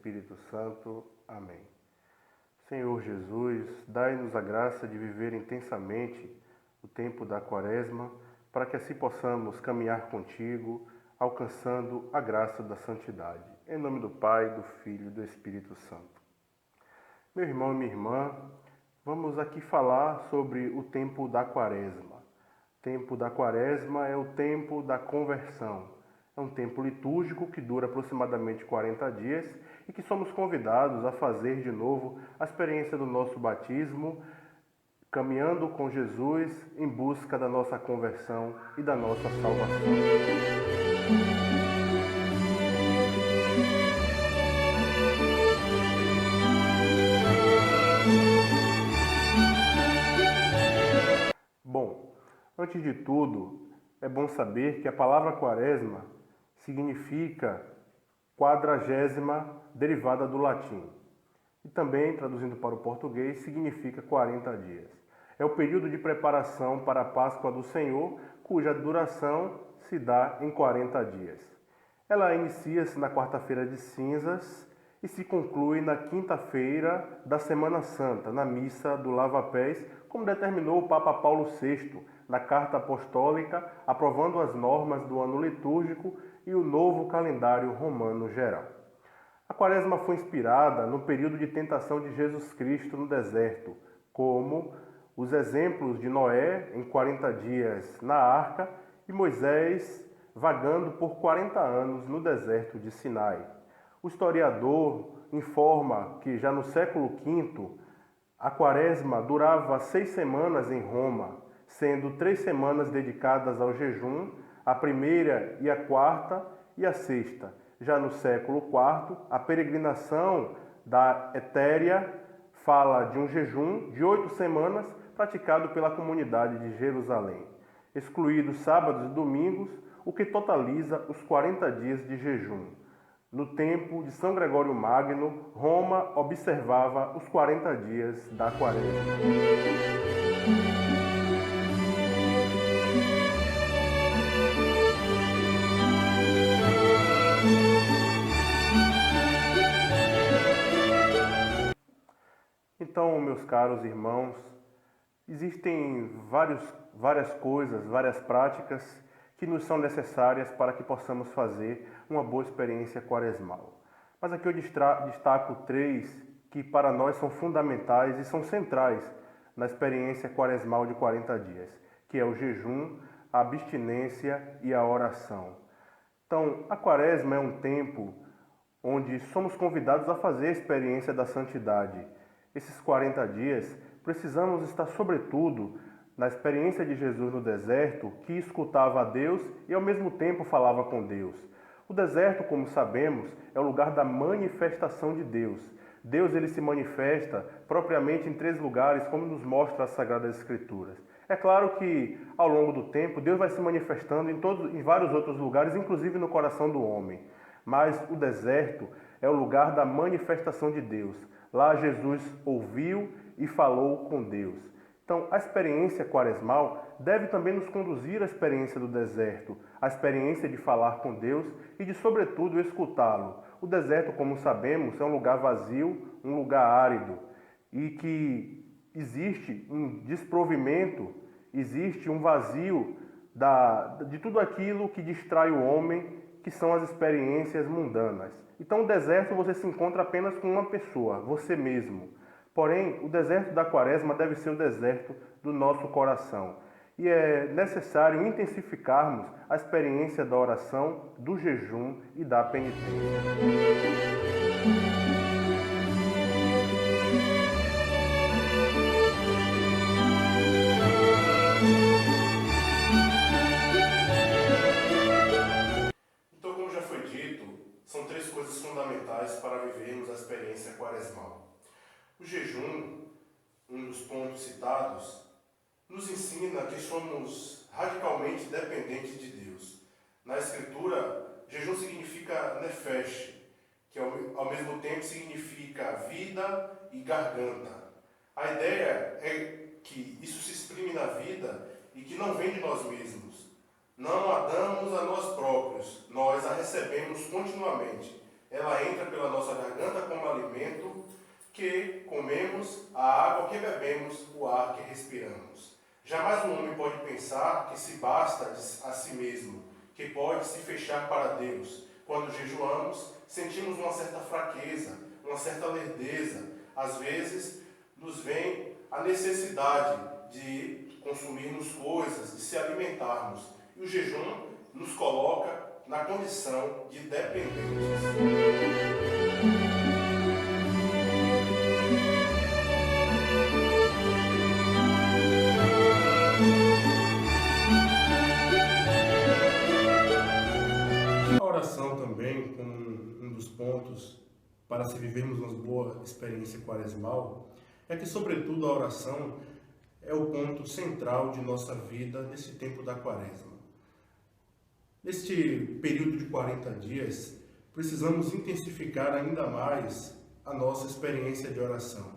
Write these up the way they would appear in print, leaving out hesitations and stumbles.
Espírito Santo. Amém. Senhor Jesus, dai-nos a graça de viver intensamente o tempo da Quaresma, para que assim possamos caminhar contigo, alcançando a graça da santidade. Em nome do Pai, do Filho e do Espírito Santo. Meu irmão e minha irmã, vamos aqui falar sobre o tempo da Quaresma. O tempo da Quaresma é o tempo da conversão. É um tempo litúrgico que dura aproximadamente 40 dias e que somos convidados a fazer de novo a experiência do nosso batismo, caminhando com Jesus em busca da nossa conversão e da nossa salvação. Bom, antes de tudo, é bom saber que a palavra quaresma significa quadragésima, derivada do latim. E também, traduzindo para o português, significa 40 dias. É o período de preparação para a Páscoa do Senhor, cuja duração se dá em 40 dias. Ela inicia-se na quarta-feira de cinzas e se conclui na quinta-feira da Semana Santa, na missa do Lava-Pés, como determinou o Papa Paulo VI na Carta Apostólica, aprovando as normas do ano litúrgico e o novo calendário romano geral. A Quaresma foi inspirada no período de tentação de Jesus Cristo no deserto, como os exemplos de Noé em 40 dias na arca e Moisés vagando por 40 anos no deserto de Sinai. O historiador informa que já no século V, a Quaresma durava 6 semanas em Roma, sendo 3 semanas dedicadas ao jejum, a primeira e a quarta e a sexta. Já no século IV, a peregrinação da Etéria fala de um jejum de 8 semanas praticado pela comunidade de Jerusalém, excluídos sábados e domingos, o que totaliza os 40 dias de jejum. No tempo de São Gregório Magno, Roma observava os 40 dias da Quaresma. Então, meus caros irmãos, existem várias coisas, várias práticas que nos são necessárias para que possamos fazer uma boa experiência quaresmal. Mas aqui eu destaco 3 que para nós são fundamentais e são centrais na experiência quaresmal de 40 dias, que é o jejum, a abstinência e a oração. Então, a Quaresma é um tempo onde somos convidados a fazer a experiência da santidade. Esses 40 dias, precisamos estar, sobretudo, na experiência de Jesus no deserto, que escutava a Deus e ao mesmo tempo falava com Deus. O deserto, como sabemos, é o lugar da manifestação de Deus. Deus ele se manifesta propriamente em 3 lugares, como nos mostra as Sagradas Escrituras. É claro que, ao longo do tempo, Deus vai se manifestando em vários outros lugares, inclusive no coração do homem. Mas o deserto é o lugar da manifestação de Deus. Lá Jesus ouviu e falou com Deus. Então, a experiência quaresmal deve também nos conduzir à experiência do deserto, à experiência de falar com Deus e de, sobretudo, escutá-lo. O deserto, como sabemos, é um lugar vazio, um lugar árido e que existe um desprovimento, existe um vazio de tudo aquilo que distrai o homem, que são as experiências mundanas. Então, no deserto você se encontra apenas com uma pessoa, você mesmo. Porém, o deserto da Quaresma deve ser o deserto do nosso coração. E é necessário intensificarmos a experiência da oração, do jejum e da penitência. Então, como já foi dito, são 3 coisas fundamentais para vivermos a experiência quaresmal. O jejum, um dos pontos citados, nos ensina que somos radicalmente dependentes de Deus. Na Escritura, jejum significa nefesh, que ao mesmo tempo significa vida e garganta. A ideia é que isso se exprime na vida e que não vem de nós mesmos. Não a damos a nós próprios, nós a recebemos continuamente. Ela entra pela nossa garganta que comemos, a água que bebemos, o ar que respiramos. Jamais um homem pode pensar que se basta a si mesmo, que pode se fechar para Deus. Quando jejuamos, sentimos uma certa fraqueza, uma certa lerdeza. Às vezes, nos vem a necessidade de consumirmos coisas, de se alimentarmos. E o jejum nos coloca na condição de dependentes. A oração também, como um dos pontos para se vivermos uma boa experiência quaresmal, é que, sobretudo, a oração é o ponto central de nossa vida nesse tempo da quaresma. Neste período de 40 dias, precisamos intensificar ainda mais a nossa experiência de oração,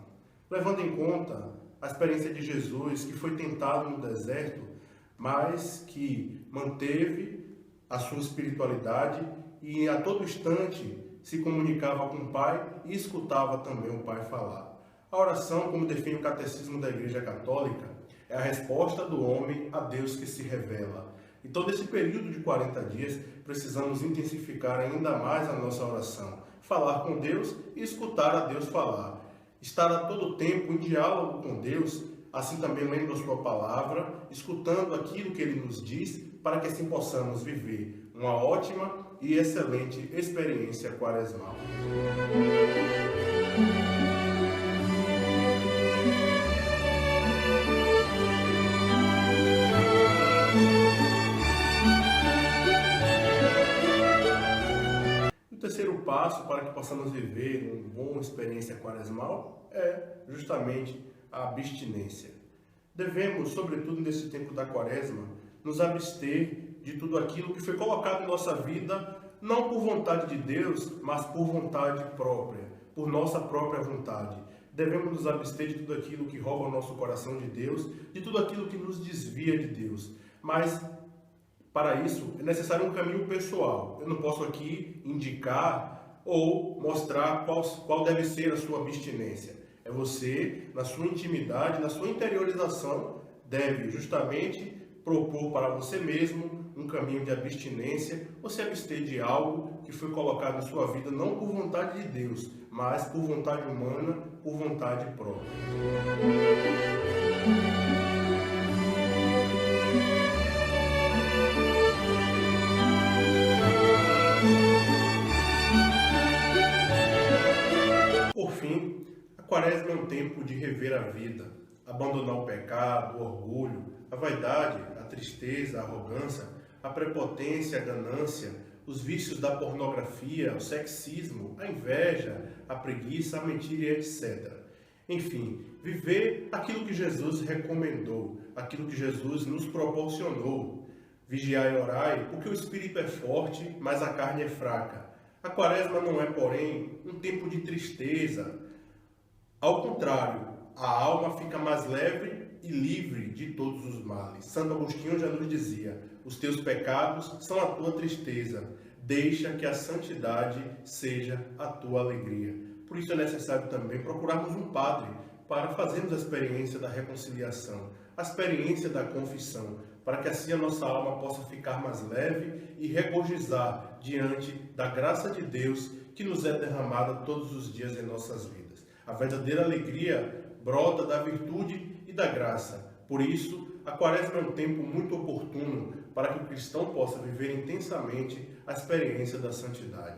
levando em conta a experiência de Jesus, que foi tentado no deserto, mas que manteve a sua espiritualidade e a todo instante se comunicava com o Pai e escutava também o Pai falar. A oração, como define o Catecismo da Igreja Católica, é a resposta do homem a Deus que se revela. Então, nesse período de 40 dias, precisamos intensificar ainda mais a nossa oração, falar com Deus e escutar a Deus falar. Estar a todo tempo em diálogo com Deus, assim também lendo a sua palavra, escutando aquilo que Ele nos diz, para que assim possamos viver uma ótima e excelente experiência quaresmal. O terceiro passo para que possamos viver uma boa experiência quaresmal é justamente a abstinência. Devemos, sobretudo nesse tempo da quaresma, nos abster de tudo aquilo que foi colocado em nossa vida, não por vontade de Deus, mas por vontade própria, por nossa própria vontade. Devemos nos abster de tudo aquilo que rouba o nosso coração de Deus, de tudo aquilo que nos desvia de Deus. Mas, para isso, é necessário um caminho pessoal. Eu não posso aqui indicar ou mostrar qual deve ser a sua abstinência. É você, na sua intimidade, na sua interiorização, deve justamente propor para você mesmo um caminho de abstinência, ou se abster de algo que foi colocado em sua vida não por vontade de Deus, mas por vontade humana, por vontade própria. Por fim, a quaresma é um tempo de rever a vida, abandonar o pecado, o orgulho, a vaidade, a tristeza, a arrogância, a prepotência, a ganância, os vícios da pornografia, o sexismo, a inveja, a preguiça, a mentira e etc. Enfim, viver aquilo que Jesus recomendou, aquilo que Jesus nos proporcionou. Vigiai e orai, porque o espírito é forte, mas a carne é fraca. A quaresma não é, porém, um tempo de tristeza. Ao contrário, a alma fica mais leve e livre de todos os males. Santo Agostinho já nos dizia: os teus pecados são a tua tristeza, deixa que a santidade seja a tua alegria. Por isso é necessário também procurarmos um padre para fazermos a experiência da reconciliação, a experiência da confissão, para que assim a nossa alma possa ficar mais leve e regozijar diante da graça de Deus que nos é derramada todos os dias em nossas vidas. A verdadeira alegria brota da virtude e da graça. Por isso, a quaresma é um tempo muito oportuno para que o cristão possa viver intensamente a experiência da santidade.